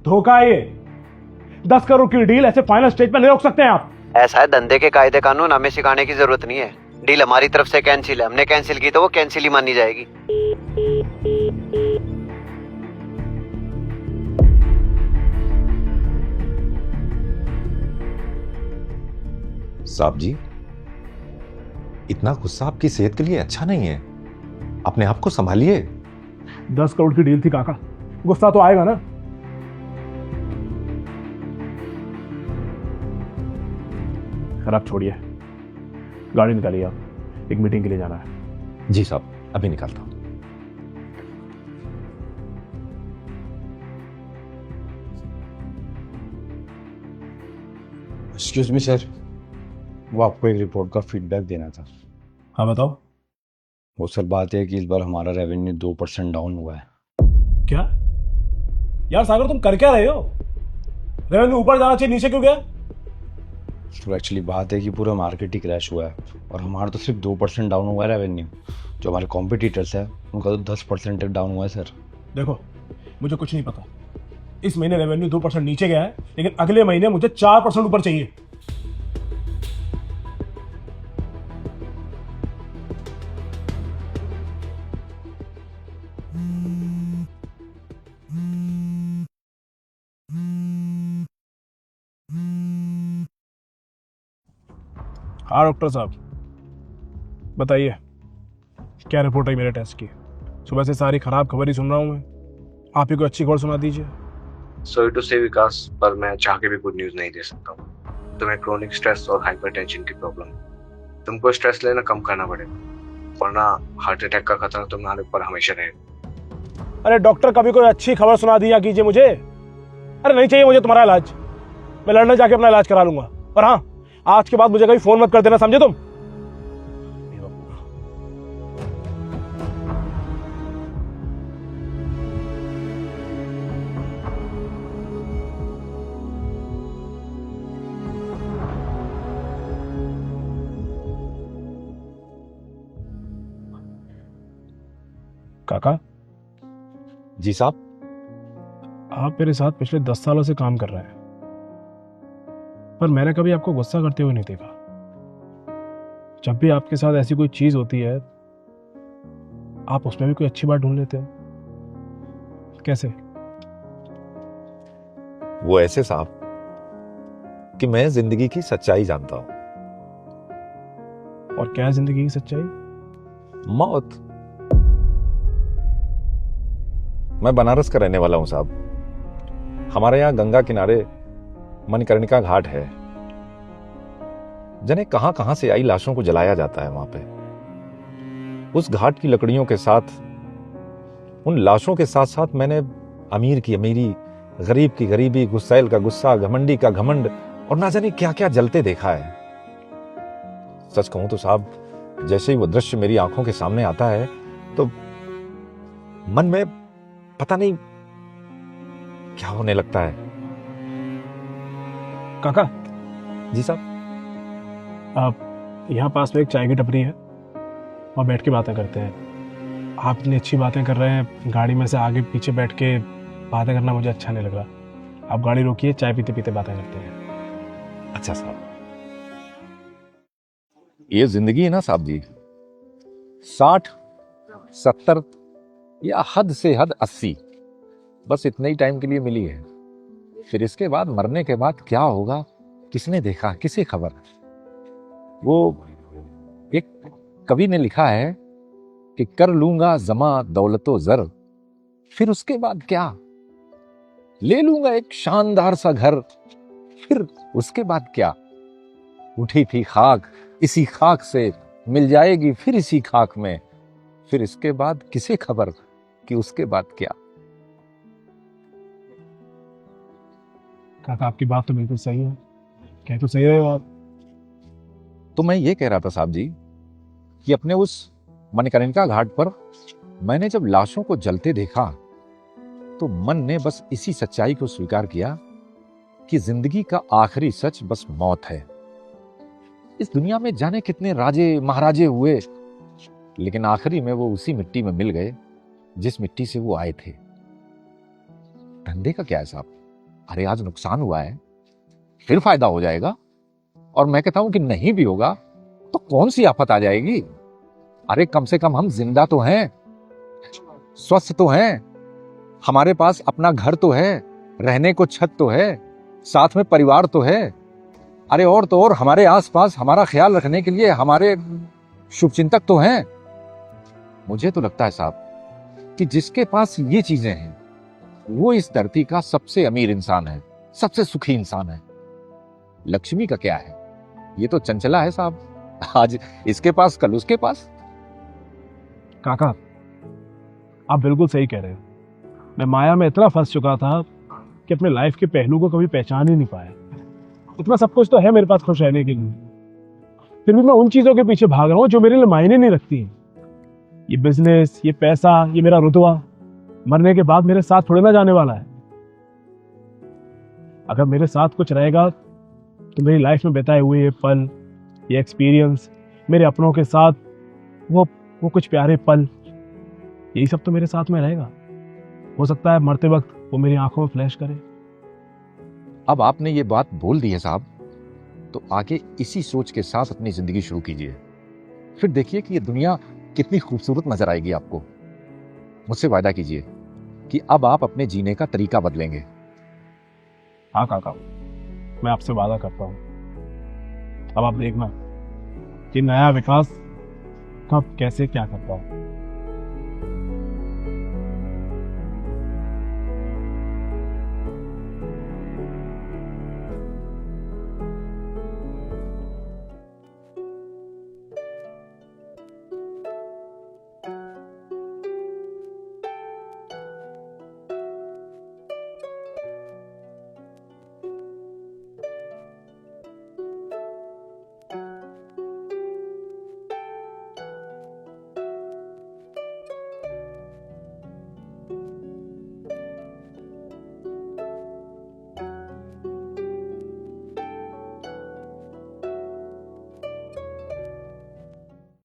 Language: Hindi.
धोखा है ये। 10 करोड़ की डील ऐसे फाइनल स्टेज पे नहीं रोक सकते हैं आप। ऐसा है, धंधे के कायदे कानून हमें सिखाने की जरूरत नहीं है। डील हमारी तरफ से कैंसिल है, हमने कैंसिल की तो वो कैंसिल ही मानी जाएगी। साहब जी, इतना गुस्सा आपकी सेहत के लिए अच्छा नहीं है। अपने आप को संभालिए। 10 करोड़ की डील थी काका, गुस्सा तो आएगा ना। खैर आप छोड़िए, गाड़ी निकालिए, आप एक मीटिंग के लिए जाना है। जी साहब, अभी निकालता हूं। एक्सक्यूज मी सर, वो आपको एक रिपोर्ट का फीडबैक देना था। हाँ बताओ। वो सर बात है कि इस बार हमारा रेवेन्यू 2% डाउन हुआ है। क्या यार सागर, तुम कर क्या रहे हो? रेवेन्यू ऊपर जाना चाहिए, नीचे क्यों गया? तो एक्चुअली बात है कि पूरा मार्केट ही क्रैश हुआ है और हमारा तो सिर्फ 2% डाउन हुआ है रेवेन्यू। जो हमारे कॉम्पिटिटर्स है उनका तो 10% तक डाउन हुआ है सर। देखो, मुझे कुछ नहीं पता। इस महीने रेवेन्यू 2% नीचे गया है, लेकिन अगले महीने मुझे 4% ऊपर चाहिए। हाँ डॉक्टर साहब, बताइए क्या रिपोर्ट है मेरे टेस्ट की? सुबह से सारी खराब खबर ही सुन रहा हूँ मैं। आप ही को अच्छी खबर सुना दीजिए। सॉरी टू से विकास, पर मैं चाह के भी गुड न्यूज़ नहीं दे सकता हूँ। तुम्हें क्रोनिक स्ट्रेस और हाइपरटेंशन की प्रॉब्लम, तुमको स्ट्रेस लेना कम करना पड़ेगा, वरना हार्ट अटैक का खतरा तुम्हारे ऊपर हमेशा रहेगा। अरे डॉक्टर, कभी कोई अच्छी खबर सुना दिया कीजिए मुझे। अरे नहीं चाहिए मुझे तुम्हारा इलाज, मैं लंदन जाके अपना इलाज करा लूंगा। और हाँ, आज के बाद मुझे कभी फोन मत कर देना, समझे तुम? काका जी साहब। आप मेरे साथ पिछले 10 सालों से काम कर रहे हैं, पर मैंने कभी आपको गुस्सा करते हुए नहीं देखा। जब भी आपके साथ ऐसी कोई चीज होती है, आप उसमें भी कोई अच्छी बात ढूंढ लेते हैं। कैसे? वो ऐसे साहब कि मैं जिंदगी की सच्चाई जानता हूं। और क्या है जिंदगी की सच्चाई? मौत। मैं बनारस का रहने वाला हूं साहब। हमारे यहां गंगा किनारे मणिकर्णिका घाट है। जने कहां कहां से आई लाशों को जलाया जाता है वहां पे। उस घाट की लकड़ियों के साथ, उन लाशों के साथ साथ मैंने अमीर की अमीरी, गरीब की गरीबी, गुस्सैल का गुस्सा, घमंडी का घमंड और ना जाने क्या क्या जलते देखा है। सच कहूं तो साहब, जैसे ही वो दृश्य मेरी आंखों के सामने आता है तो मन में पता नहीं क्या होने लगता है। काका जी साहब। आप यहाँ पास में एक चाय की टपरी है, वहाँ बैठ के बातें करते हैं। आप इतनी अच्छी बातें कर रहे हैं, गाड़ी में से आगे पीछे बैठ के बातें करना मुझे अच्छा नहीं लग रहा। आप गाड़ी रोकिए, चाय पीते पीते बातें करते हैं। अच्छा साहब, ये जिंदगी है ना साहब जी, 60, 70 या हद से हद 80, बस इतने ही टाइम के लिए मिली है। फिर इसके बाद मरने के बाद क्या होगा, किसने देखा, किसे खबर। वो एक कवि ने लिखा है कि कर लूंगा जमा दौलतो जर, फिर उसके बाद क्या, ले लूंगा एक शानदार सा घर, फिर उसके बाद क्या। उठी थी खाक, इसी खाक से मिल जाएगी फिर इसी खाक में, फिर इसके बाद किसे खबर कि उसके बाद क्या। काका आपकी बात तो बिल्कुल सही है, कह तो सही रहे हो आप। तो मैं ये कह रहा था साहब जी कि अपने उस मणिकर्णिका घाट पर मैंने जब लाशों को जलते देखा तो मन ने बस इसी सच्चाई को स्वीकार किया कि जिंदगी का आखिरी सच बस मौत है। इस दुनिया में जाने कितने राजे महाराजे हुए, लेकिन आखिरी में वो उसी मिट्टी में मिल गए जिस मिट्टी से वो आए थे। धंधे का क्या है साहब, अरे आज नुकसान हुआ है, फिर फायदा हो जाएगा। और मैं कहता हूं कि नहीं भी होगा तो कौन सी आफत आ जाएगी। अरे कम से कम हम जिंदा तो हैं, स्वस्थ तो हैं, हमारे पास अपना घर तो है, रहने को छत तो है, साथ में परिवार तो है। अरे और तो और हमारे आसपास हमारा ख्याल रखने के लिए हमारे शुभचिंतक तो हैं। मुझे तो लगता है साहब कि जिसके पास ये चीजें हैं वो इस धरती का सबसे अमीर इंसान है, सबसे सुखी इंसान है। लक्ष्मी का क्या है, ये तो चंचला है साहब, आज इसके पास कल उसके पास। काका, आप बिल्कुल सही कह रहे हो। मैं माया में इतना फंस चुका था कि अपने लाइफ के पहलू को कभी पहचान ही नहीं पाया। इतना सब कुछ तो है मेरे पास खुश रहने के लिए, फिर भी मैं उन चीजों के पीछे भाग रहा हूँ जो मेरे लिए मायने नहीं रखती हैं। ये बिजनेस, ये पैसा, ये मेरा रुतबा मरने के बाद मेरे साथ थोड़े ना जाने वाला है। अगर मेरे साथ कुछ रहेगा तो मेरी लाइफ में बिताए हुए ये पल, ये एक्सपीरियंस, मेरे अपनों के साथ वो कुछ प्यारे पल, यही सब तो मेरे साथ में रहेगा। हो सकता है मरते वक्त वो मेरी आंखों में फ्लैश करे। अब आपने ये बात बोल दी है साहब, तो आगे इसी सोच के साथ अपनी जिंदगी शुरू कीजिए। फिर देखिए कि ये दुनिया कितनी खूबसूरत नजर आएगी आपको। मुझसे वादा कीजिए कि अब आप अपने जीने का तरीका बदलेंगे। हाँ काका, मैं आपसे वादा करता हूँ। अब आप देखना कि नया विकास कब कैसे क्या करता हूँ।